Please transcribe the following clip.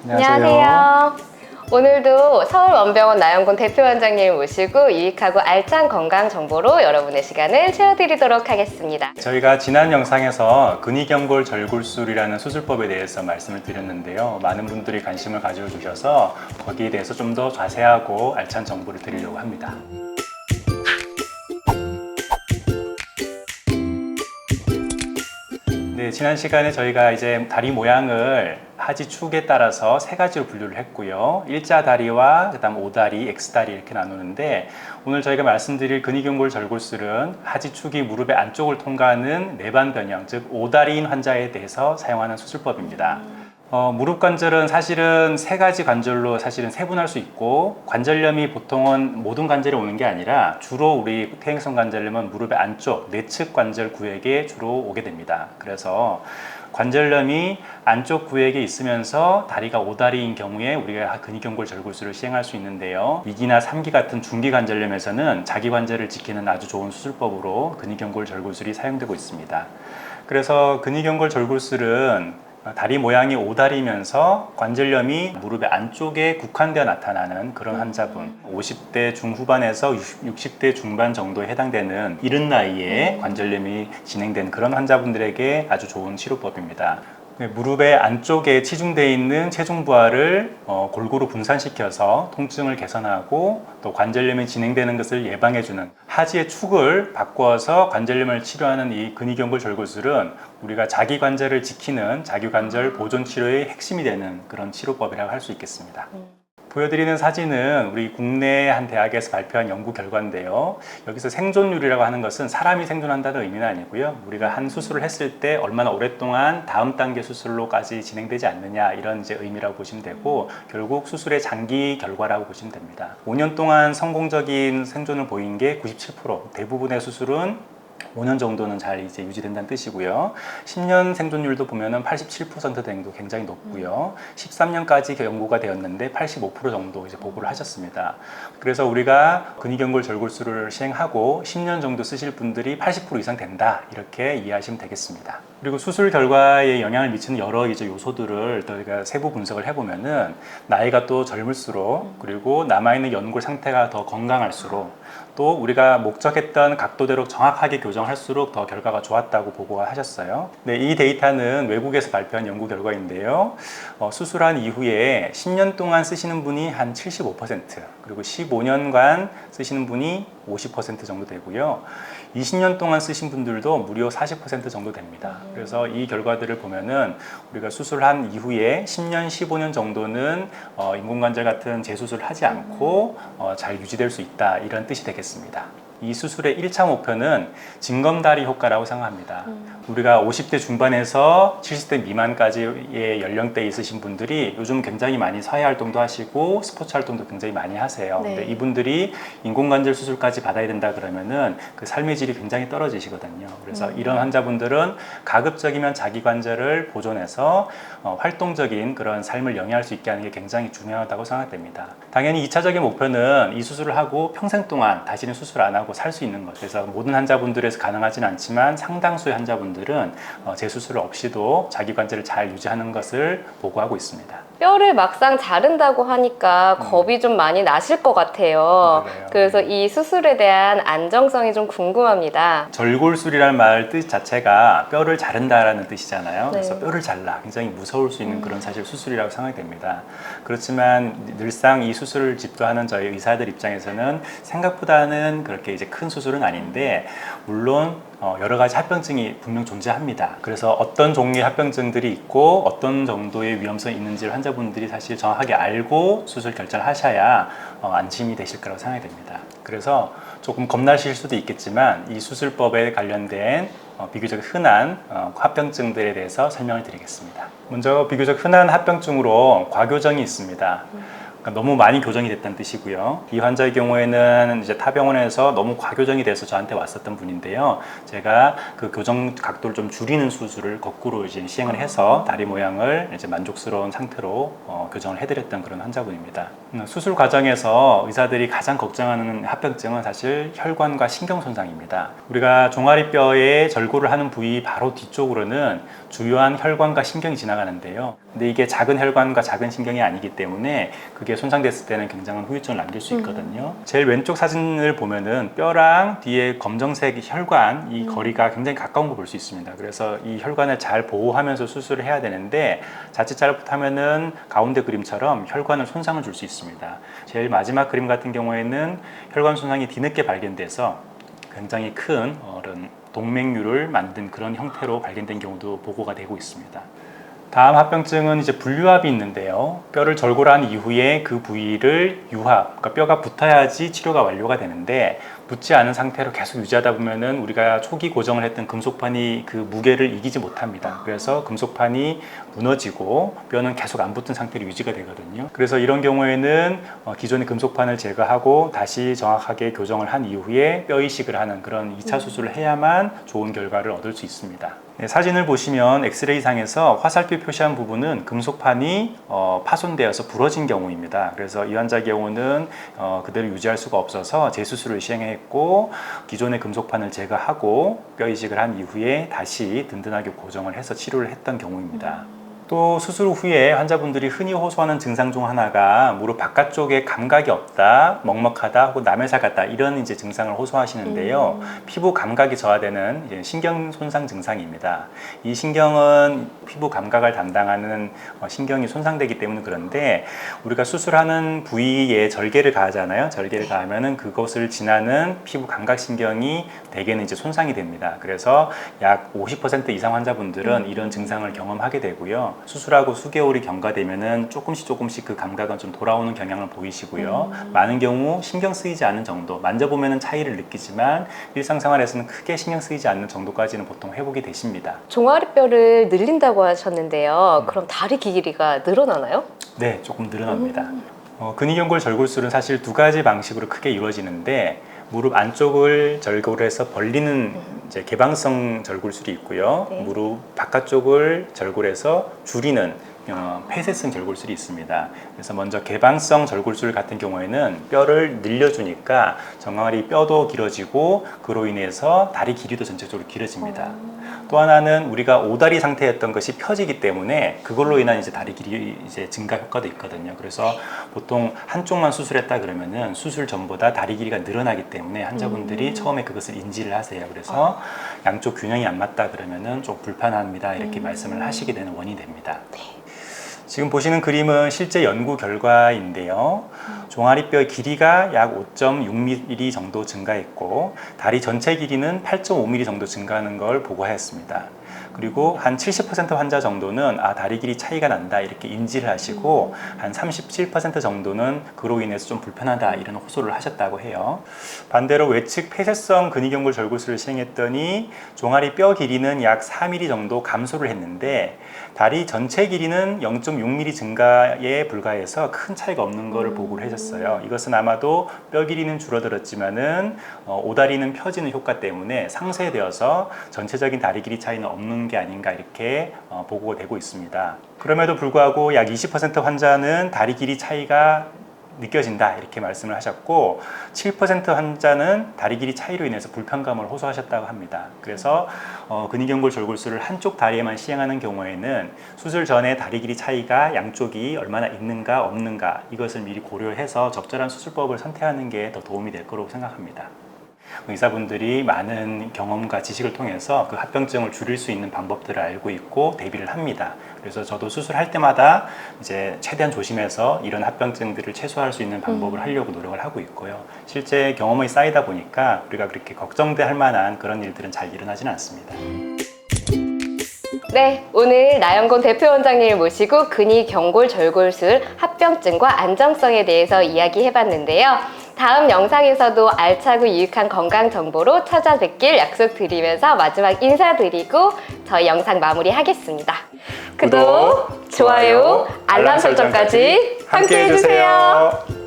안녕하세요. 오늘도 서울원병원 나영곤 대표원장님 모시고 유익하고 알찬 건강 정보로 여러분의 시간을 채워드리도록 하겠습니다. 저희가 지난 영상에서 근위경골 절골술이라는 수술법에 대해서 말씀을 드렸는데요. 많은 분들이 관심을 가져주셔서 거기에 대해서 좀 더 자세하고 알찬 정보를 드리려고 합니다. 네, 지난 시간에 저희가 이제 다리 모양을 하지 축에 따라서 세 가지로 분류를 했고요. 일자 다리와 그다음 오다리, X다리 이렇게 나누는데 오늘 저희가 말씀드릴 근위경골 절골술은 하지 축이 무릎의 안쪽을 통과하는 내반 변형, 즉 오다리인 환자에 대해서 사용하는 수술법입니다. 무릎 관절은 사실은 세 가지 관절로 사실은 세분할 수 있고, 관절염이 보통은 모든 관절에 오는 게 아니라 주로 우리 퇴행성 관절염은 무릎의 안쪽 내측 관절 구역에 주로 오게 됩니다. 그래서 관절염이 안쪽 구역에 있으면서 다리가 오다리인 경우에 우리가 근위경골 절골술을 시행할 수 있는데요. 2기나 3기 같은 중기 관절염에서는 자기 관절을 지키는 아주 좋은 수술법으로 근위경골 절골술이 사용되고 있습니다. 그래서 근위경골 절골술은 다리 모양이 오다리면서 관절염이 무릎의 안쪽에 국한되어 나타나는 그런 환자분, 50대 중후반에서 60대 중반 정도에 해당되는 이른 나이에 관절염이 진행된 그런 환자분들에게 아주 좋은 치료법입니다. 무릎의 안쪽에 치중되어 있는 체중 부하를 골고루 분산시켜서 통증을 개선하고 또 관절염이 진행되는 것을 예방해주는 하지의 축을 바꿔서 관절염을 치료하는 이 근위경골 절골술은 우리가 자기 관절을 지키는 자기 관절 보존 치료의 핵심이 되는 그런 치료법이라고 할 수 있겠습니다. 보여드리는 사진은 우리 국내 한 대학에서 발표한 연구 결과인데요. 여기서 생존율이라고 하는 것은 사람이 생존한다는 의미는 아니고요. 우리가 한 수술을 했을 때 얼마나 오랫동안 다음 단계 수술로까지 진행되지 않느냐, 이런 이제 의미라고 보시면 되고, 결국 수술의 장기 결과라고 보시면 됩니다. 5년 동안 성공적인 생존을 보인 게 97%, 대부분의 수술은 5년 정도는 잘 이제 유지된다는 뜻이고요. 10년 생존율도 보면은 87% 정도 굉장히 높고요. 13년까지 연구가 되었는데 85% 정도 이제 보고를 하셨습니다. 그래서 우리가 근위경골 절골술을 시행하고 10년 정도 쓰실 분들이 80% 이상 된다, 이렇게 이해하시면 되겠습니다. 그리고 수술 결과에 영향을 미치는 여러 이제 요소들을 저희가 세부 분석을 해보면은 나이가 또 젊을수록, 그리고 남아있는 연골 상태가 더 건강할수록, 또 우리가 목적했던 각도대로 정확하게 교정할수록 더 결과가 좋았다고 보고하셨어요. 네, 이 데이터는 외국에서 발표한 연구 결과인데요. 수술한 이후에 10년 동안 쓰시는 분이 한 75%, 그리고 15년간 쓰시는 분이 50% 정도 되고요. 20년 동안 쓰신 분들도 무려 40% 정도 됩니다. 그래서 이 결과들을 보면은 우리가 수술한 이후에 10년, 15년 정도는 인공관절 같은 재수술을 하지 않고 잘 유지될 수 있다, 이런 뜻이 되겠습니다. 이 수술의 1차 목표는 징검다리 효과라고 생각합니다. 우리가 50대 중반에서 70대 미만까지의 연령대에 있으신 분들이 요즘 굉장히 많이 사회활동도 하시고 스포츠 활동도 굉장히 많이 하세요. 네. 근데 이분들이 인공관절 수술까지 받아야 된다 그러면은 그 삶의 질이 굉장히 떨어지시거든요. 그래서 이런 환자분들은 가급적이면 자기 관절을 보존해서 활동적인 그런 삶을 영위할 수 있게 하는 게 굉장히 중요하다고 생각됩니다. 당연히 2차적인 목표는 이 수술을 하고 평생 동안 다시는 수술 안 하고 살 수 있는 것. 그래서 모든 환자분들에서 가능하진 않지만 상당수의 환자분들은 재수술 없이도 자기 관절을 잘 유지하는 것을 보고하고 있습니다. 뼈를 막상 자른다고 하니까 겁이 좀 많이 나실 것 같아요. 그래요. 그래서 이 수술에 대한 안정성이 좀 궁금합니다. 절골술이라는 말 뜻 자체가 뼈를 자른다라는 뜻이잖아요. 네. 그래서 뼈를 잘라 굉장히 무서울 수 있는 그런 사실 수술이라고 생각이 됩니다. 그렇지만 늘상 이 수술을 집도하는 저희 의사들 입장에서는 생각보다는 그렇게 이제 큰 수술은 아닌데, 물론 여러 가지 합병증이 분명 존재합니다. 그래서 어떤 종류의 합병증들이 있고 어떤 정도의 위험성이 있는지를 환자분들이 사실 정확하게 알고 수술 결정을 하셔야 안심이 되실 거라고 생각이 됩니다. 그래서 조금 겁나실 수도 있겠지만 이 수술법에 관련된 비교적 흔한 합병증들에 대해서 설명을 드리겠습니다. 먼저 비교적 흔한 합병증으로 과교정이 있습니다. 그러니까 너무 많이 교정이 됐다는 뜻이고요. 이 환자의 경우에는 이제 타 병원에서 너무 과교정이 돼서 저한테 왔었던 분인데요. 제가 그 교정 각도를 좀 줄이는 수술을 거꾸로 이제 시행을 해서 다리 모양을 이제 만족스러운 상태로 교정을 해드렸던 그런 환자분입니다. 수술 과정에서 의사들이 가장 걱정하는 합병증은 사실 혈관과 신경 손상입니다. 우리가 종아리뼈에 절골을 하는 부위 바로 뒤쪽으로는 주요한 혈관과 신경이 지나가는데요. 근데 이게 작은 혈관과 작은 신경이 아니기 때문에 그게 손상됐을 때는 굉장한 후유증을 남길 수 있거든요. 제일 왼쪽 사진을 보면은 뼈랑 뒤에 검정색 혈관 이 거리가 굉장히 가까운 거 볼 수 있습니다. 그래서 이 혈관을 잘 보호하면서 수술을 해야 되는데 자칫 잘못하면은 가운데 그림처럼 혈관을 손상을 줄 수 있습니다. 제일 마지막 그림 같은 경우에는 혈관 손상이 뒤늦게 발견돼서 굉장히 큰 동맥류를 만든 그런 형태로 발견된 경우도 보고가 되고 있습니다. 다음 합병증은 이제 분류합이 있는데요. 뼈를 절골한 이후에 그 부위를 유합, 그러니까 뼈가 붙어야지 치료가 완료가 되는데 붙지 않은 상태로 계속 유지하다 보면은 우리가 초기 고정을 했던 금속판이 그 무게를 이기지 못합니다. 그래서 금속판이 무너지고 뼈는 계속 안 붙은 상태로 유지가 되거든요. 그래서 이런 경우에는 기존의 금속판을 제거하고 다시 정확하게 교정을 한 이후에 뼈 이식을 하는 그런 2차 수술을 해야만 좋은 결과를 얻을 수 있습니다. 네, 사진을 보시면 엑스레이 상에서 화살표 표시한 부분은 금속판이 파손되어서 부러진 경우입니다. 그래서 이 환자의 경우는 그대로 유지할 수가 없어서 재수술을 시행했고 기존의 금속판을 제거하고 뼈 이식을 한 이후에 다시 든든하게 고정을 해서 치료를 했던 경우입니다. 또 수술 후에 환자분들이 흔히 호소하는 증상 중 하나가 무릎 바깥쪽에 감각이 없다, 먹먹하다, 혹은 남의살 같다 이런 이제 증상을 호소하시는데요. 피부 감각이 저하되는 이제 신경 손상 증상입니다. 이 신경은 피부 감각을 담당하는 신경이 손상되기 때문에 그런데 우리가 수술하는 부위에 절개를 가하잖아요. 절개를 가하면은 그것을 지나는 피부 감각 신경이 대개는 이제 손상이 됩니다. 그래서 약 50% 이상 환자분들은 이런 증상을 경험하게 되고요. 수술하고 수개월이 경과되면은 조금씩 그 감각은 좀 돌아오는 경향을 보이시고요. 많은 경우 신경 쓰이지 않는 정도, 만져보면은 차이를 느끼지만 일상생활에서는 크게 신경 쓰이지 않는 정도까지는 보통 회복이 되십니다. 종아리뼈를 늘린다고 하셨는데요. 그럼 다리 길이가 늘어나나요? 네, 조금 늘어납니다. 근위경골 절골술은 사실 두 가지 방식으로 크게 이루어지는데 무릎 안쪽을 절골을 해서 벌리는 이제 개방성 절골술이 있고요. 네. 무릎 바깥쪽을 절골해서 줄이는 폐쇄성 절골술이 있습니다. 그래서 먼저 개방성 절골술 같은 경우에는 뼈를 늘려주니까 정강아리 뼈도 길어지고 그로 인해서 다리 길이도 전체적으로 길어집니다. 또 하나는 우리가 오다리 상태였던 것이 펴지기 때문에 그걸로 인한 이제 다리 길이 이제 증가 효과도 있거든요. 그래서 보통 한쪽만 수술했다 그러면은 수술 전보다 다리 길이가 늘어나기 때문에 환자분들이 처음에 그것을 인지를 하세요. 그래서 양쪽 균형이 안 맞다 그러면은 좀 불편합니다. 이렇게 말씀을 하시게 되는 원인이 됩니다. 지금 보시는 그림은 실제 연구 결과인데요. 종아리뼈 길이가 약 5.6mm 정도 증가했고 다리 전체 길이는 8.5mm 정도 증가하는 걸 보고하였습니다. 그리고 한 70% 환자 정도는 다리 길이 차이가 난다 이렇게 인지를 하시고 한 37% 정도는 그로 인해서 좀 불편하다 이런 호소를 하셨다고 해요. 반대로 외측 폐쇄성 근위경골 절골술을 시행했더니 종아리 뼈 길이는 약 4mm 정도 감소를 했는데 다리 전체 길이는 0.6mm 증가에 불과해서 큰 차이가 없는 것을 보고를 하셨어요. 이것은 아마도 뼈 길이는 줄어들었지만은 오다리는 펴지는 효과 때문에 상쇄되어서 전체적인 다리 길이 차이는 없는 게 아닌가 이렇게 보고가 되고 있습니다. 그럼에도 불구하고 약 20% 환자는 다리 길이 차이가 느껴진다 이렇게 말씀을 하셨고 7% 환자는 다리 길이 차이로 인해서 불편감을 호소하셨다고 합니다. 그래서 근위경골 절골술을 한쪽 다리에만 시행하는 경우에는 수술 전에 다리 길이 차이가 양쪽이 얼마나 있는가 없는가 이것을 미리 고려해서 적절한 수술법을 선택하는 게 더 도움이 될 거라고 생각합니다. 의사분들이 많은 경험과 지식을 통해서 그 합병증을 줄일 수 있는 방법들을 알고 있고 대비를 합니다. 그래서 저도 수술할 때마다 이제 최대한 조심해서 이런 합병증들을 최소화할 수 있는 방법을 하려고 노력을 하고 있고요. 실제 경험이 쌓이다 보니까 우리가 그렇게 걱정될 만한 그런 일들은 잘 일어나지는 않습니다. 네, 오늘 나영곤 대표원장님을 모시고 근위경골 절골술 합병증과 안정성에 대해서 이야기해봤는데요. 다음 영상에서도 알차고 유익한 건강 정보로 찾아뵙길 약속드리면서 마지막 인사드리고 저희 영상 마무리하겠습니다. 구독, 좋아요, 알람 설정까지 함께 해주세요.